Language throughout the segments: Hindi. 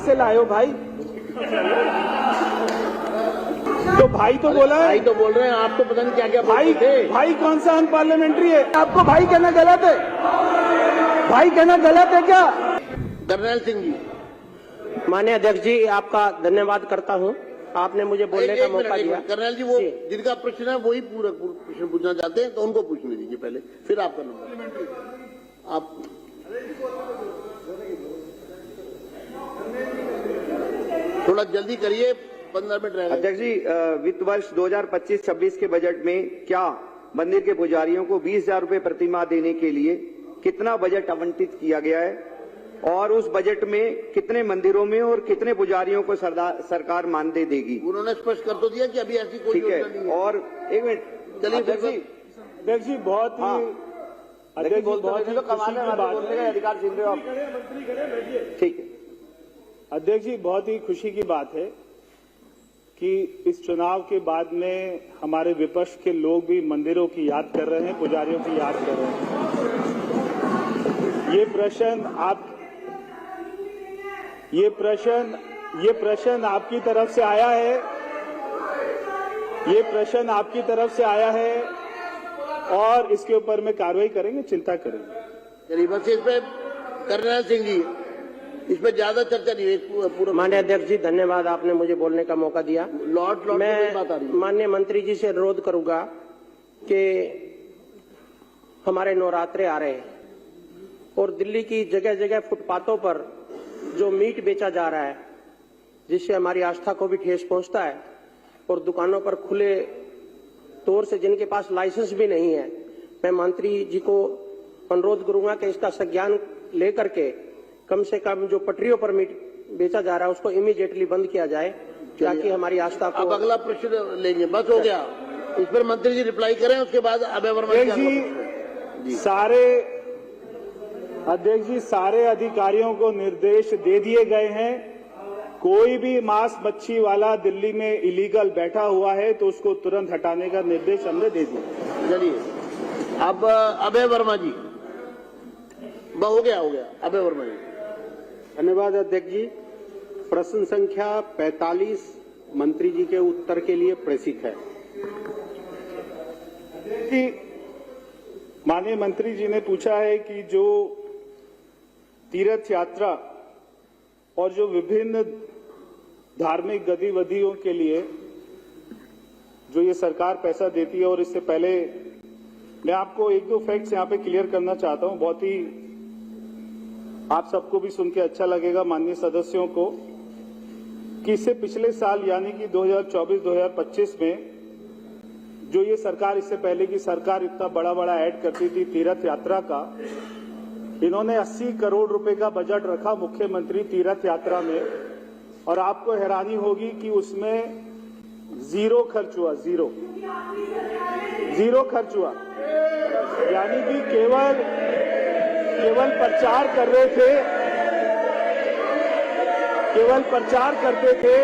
से लायो भाई। तो भाई तो बोला है, भाई तो बोल रहे हैं, आप तो पता नहीं क्या क्या भाई बोलते थे। भाई कौन सा अनपार्लियामेंट्री है? आपको भाई कहना गलत है? भाई कहना गलत है क्या? कर्नल सिंह जी, माननीय अध्यक्ष जी, आपका धन्यवाद करता हूं, आपने मुझे बोलने का मौका दिया। कर्नल जी, वो जिनका प्रश्न है वही पूरा प्रश्न पूछना चाहते हैं, तो उनको पूछने दीजिए पहले, फिर आप करना। आप थोड़ा जल्दी करिए, 15 मिनट रहेगा। अध्यक्ष जी, वित्त वर्ष 2025-26 के बजट में क्या मंदिर के पुजारियों को 20,000 रुपए प्रतिमाह देने के लिए कितना बजट आवंटित किया गया है और उस बजट में कितने मंदिरों में और कितने पुजारियों को सरकार मानदेय देगी? उन्होंने स्पष्ट कर तो दिया कि अभी ऐसी कोई ठीक योजना नहीं है। है। और एक मिनट, चलिए अध्यक्ष जी, अध्यक्ष जी बहुत ही अध्यक्ष जी बहुत ही खुशी की बात बोलने का है। अधिकार छीन रहे हो आप। ठीक है अध्यक्ष जी, बहुत ही खुशी की बात है कि इस चुनाव के बाद में हमारे विपक्ष के लोग भी मंदिरों की याद कर रहे हैं, पुजारियों की याद कर रहे हैं। ये प्रश्न आपकी तरफ से आया है, ये प्रश्न आपकी तरफ से आया है और इसके ऊपर में कार्रवाई करेंगे, चिंता करेंगे। चलिए बस इस पे कर्नल सिंह जी, इस पे ज्यादा चर्चा नहीं हुई। पूरा माननीय अध्यक्ष जी, धन्यवाद, आपने मुझे बोलने का मौका दिया। लॉर्ड की मैं बात आ रही है। माननीय मंत्री जी से अनुरोध करूंगा कि हमारे नवरात्रे आ रहे हैं और दिल्ली की जगह जगह फुटपाथों पर जो मीट बेचा जा रहा है, जिससे हमारी आस्था को भी ठेस पहुंचता है, और दुकानों पर खुले तौर से जिनके पास लाइसेंस भी नहीं है, मैं मंत्री जी को अनुरोध करूंगा कि इसका संज्ञान लेकर के कम से कम जो पटरियों पर मीट बेचा जा रहा है उसको इमीडिएटली बंद किया जाए, ताकि हमारी आस्था को। अब अगला प्रश्न लेंगे, बस हो गया। इस पर मंत्री जी रिप्लाई करें, उसके बाद अभय वर्मा जी सारे अधिकारियों को निर्देश दे दिए गए हैं। कोई भी मांस मच्छी वाला दिल्ली में इलीगल बैठा हुआ है तो उसको तुरंत हटाने का निर्देश हमने दे दिया। चलिए अब अभय वर्मा जी, हो गया अभय वर्मा जी। धन्यवाद अध्यक्ष जी। प्रश्न संख्या 45 मंत्री जी के उत्तर के लिए प्रेषित है। माननीय मंत्री जी ने पूछा है कि जो तीर्थ यात्रा और जो विभिन्न धार्मिक गतिविधियों के लिए जो ये सरकार पैसा देती है, और इससे पहले मैं आपको एक दो फैक्ट्स यहाँ पे क्लियर करना चाहता हूँ, बहुत ही आप सबको भी सुन के अच्छा लगेगा माननीय सदस्यों को, कि इससे पिछले साल यानी कि 2024-2025 में जो ये सरकार, इससे पहले की सरकार इतना बड़ा ऐड करती थी तीर्थ यात्रा का, इन्होंने 80 करोड़ रुपए का बजट रखा मुख्यमंत्री तीर्थ यात्रा में, और आपको हैरानी होगी कि उसमें जीरो खर्च हुआ, जीरो खर्च हुआ, यानी कि केवल प्रचार कर रहे थे, केवल प्रचार करते थे।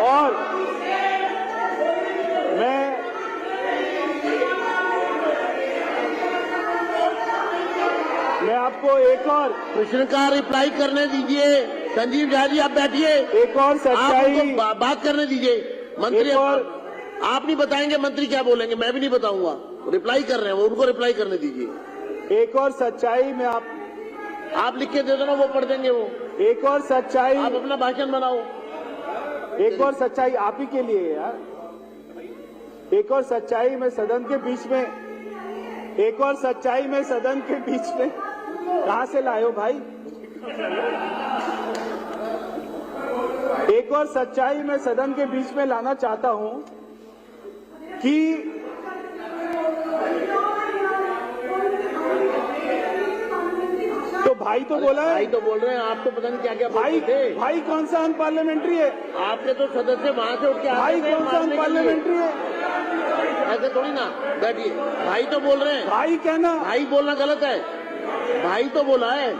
और मैं आपको एक और प्रश्न का रिप्लाई करने दीजिए। संजीव झा जी, आप बैठिए, एक और सच्चाई आपको बात करने दीजिए। मंत्री आप नहीं बताएंगे, मंत्री क्या बोलेंगे, मैं भी नहीं बताऊंगा। रिप्लाई कर रहे हैं वो, उनको रिप्लाई करने दीजिए। एक और सच्चाई में आप लिख के दे दो ना, वो पढ़ देंगे वो। एक और सच्चाई, आप अपना भाषण बनाओ। एक और सच्चाई आप ही के लिए यार, एक और सच्चाई में सदन के बीच में, एक और सच्चाई में सदन के बीच में कहां से लायो भाई? एक और सच्चाई में सदन के बीच में लाना चाहता हूं कि तो भाई तो बोला है, भाई तो बोल रहे हैं, आप तो पता नहीं क्या क्या भाई बोलते थे। भाई कौन सा अनपार्लियामेंट्री है? आपके तो सदस्य वहां से उठ के भाई कौन सा अनपार्लियामेंट्री है? ऐसे थोड़ी ना, बैठिए। भाई तो बोल रहे हैं, भाई कहना, भाई बोलना गलत है। भाई तो बोला है,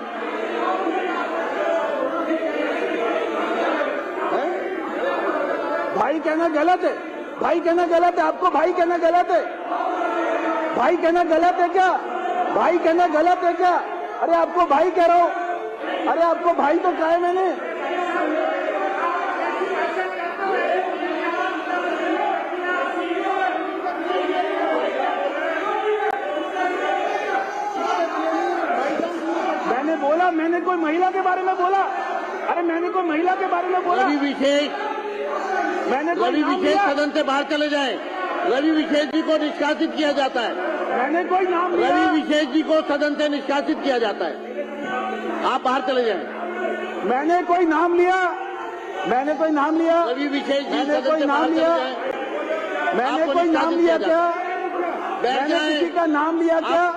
भाई कहना गलत है, भाई कहना गलत है, आपको भाई कहना गलत है? भाई कहना गलत है क्या? भाई कहना गलत है क्या? अरे आपको भाई कह रहा हूं, अरे आपको भाई तो कहा है मैंने। मैंने बोला, मैंने कोई महिला के बारे में बोला? अरे मैंने कोई महिला के बारे में बोला? रवि विशेष, मैंने कोई रवि नाम विशेष लिया? सदन से बाहर चले जाएं। रवि विशेष जी को निष्कासित किया जाता है। मैंने कोई नाम लिया? रवि विशेष जी को सदन से निष्कासित किया जाता है। आप बाहर चले जाएं। मैंने कोई नाम लिया? मैंने कोई नाम लिया? रवि विशेष जी मैंने सदन कोई से नाम बाहर चले लिया? जाएं। मैंने आपको कोई नाम निष्कासित लिया किया क्या? बैठ मैंने जाएं। किसी का नाम लिया क्या?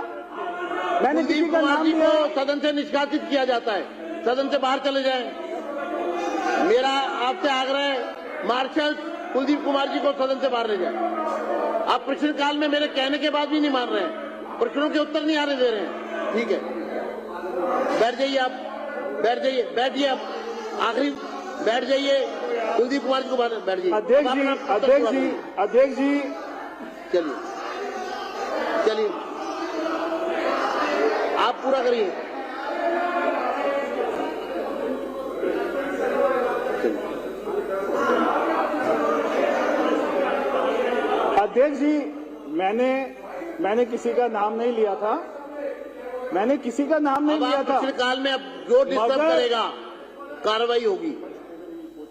मैंने किसी कुलदीप का कुमार नाम जी लिया? को सदन से निष्कासित किया जाता है। सदन से बाहर चले जाएं। मेरा आपसे आग्रह है, मार्शल कुलदीप कुमार जी को सदन से बाहर ले जाए। आप प्रश्नकाल में मेरे कहने के बाद भी नहीं मान रहे हैं, प्रश्नों के उत्तर नहीं आने दे रहे हैं। ठीक है, बैठ जाइए आप, बैठ जाइए, बैठिए आप, आखिरी बैठ जाइए। कुलदीप कुमार जी को बाहर बैठ जाइए। अध्यक्ष जी, अध्यक्ष जी, अध्यक्ष जी, चलिए चलिए, आप पूरा करिए। अध्यक्ष जी, मैंने किसी का नाम नहीं लिया था। मैंने किसी का नाम नहीं अब लिया आप था। प्रश्नकाल में अब जो डिस्टर्ब मगर- करेगा कार्रवाई होगी।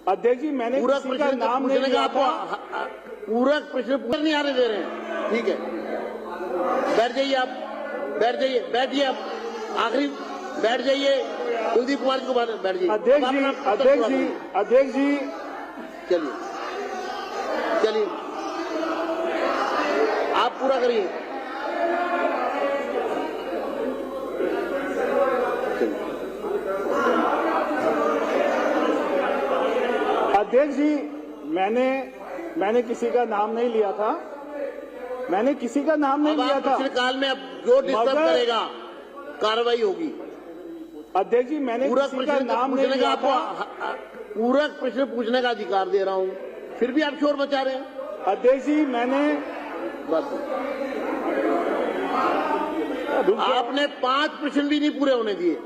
अध्यक्ष जी, मैंने पूरा किसी का प्रश्न नाम नहीं पूछने का लिया आपको था। पूरा प्रश्न पूरा नहीं आने दे रहे हैं। ठीक है, बैठ जाइए आप, बैठ जाइए, बैठिए आप, आखिरी बैठ जाइए। कुलदीप कुमार जी को बाहर बैठ जाइए। अध्यक्ष अब जी, अपना उत्तर अध्यक्ष पूरा जी, करिए। अध्यक्ष जी, चलिए चलिए, आप पूरा करिए। अध्यक्ष जी, मैंने किसी का नाम नहीं लिया था। मैंने किसी का नाम नहीं अब लिया आप था। प्रश्नकाल में अब जो डिस्टर्ब मगर- करेगा कार्रवाई होगी। अध्यक्ष जी, मैंने पूरा किसी का प्रश्न नाम नहीं पूछने का लिया था। आपको पूरा प्रश्न पूछने का अधिकार दे रहा हूं, फिर भी आप शोर मचा रहे हैं। अध्यक्ष जी, बस आपने 5 प्रश्न भी नहीं पूरे होने दिए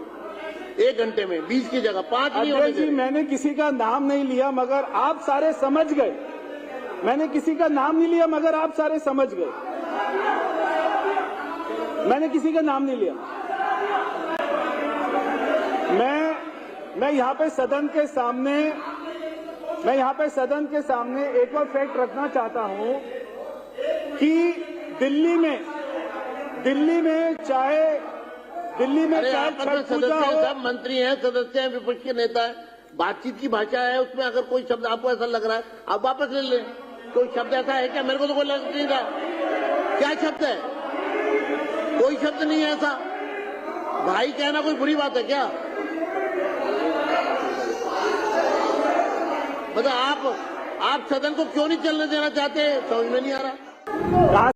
1 घंटे में, 20 की जगह 5 नहीं होने अध्यक्ष जी, दिए। मैंने किसी का नाम नहीं लिया, मगर आप सारे समझ गए। मैंने किसी का नाम नहीं लिया, मगर आप सारे समझ गए। मैंने किसी का नाम नहीं लिया। मैं यहाँ पे सदन के सामने एक और फैक्ट रखना चाहता हूँ कि दिल्ली में चाहे अरे आप छठ सदस्य पूजा हैं, हो, सब मंत्री हैं, सदस्य हैं, विपक्ष के नेता है, बातचीत की भाषा है, उसमें अगर कोई शब्द आपको ऐसा लग रहा है आप वापस ले लें। कोई शब्द ऐसा है क्या? मेरे को तो कोई लग नहीं रहा। क्या शब्द है? कोई शब्द नहीं है ऐसा। भाई कहना कोई बुरी बात है क्या? मतलब आप सदन को क्यों नहीं चलने देना चाहते, समझ में नहीं आ रहा।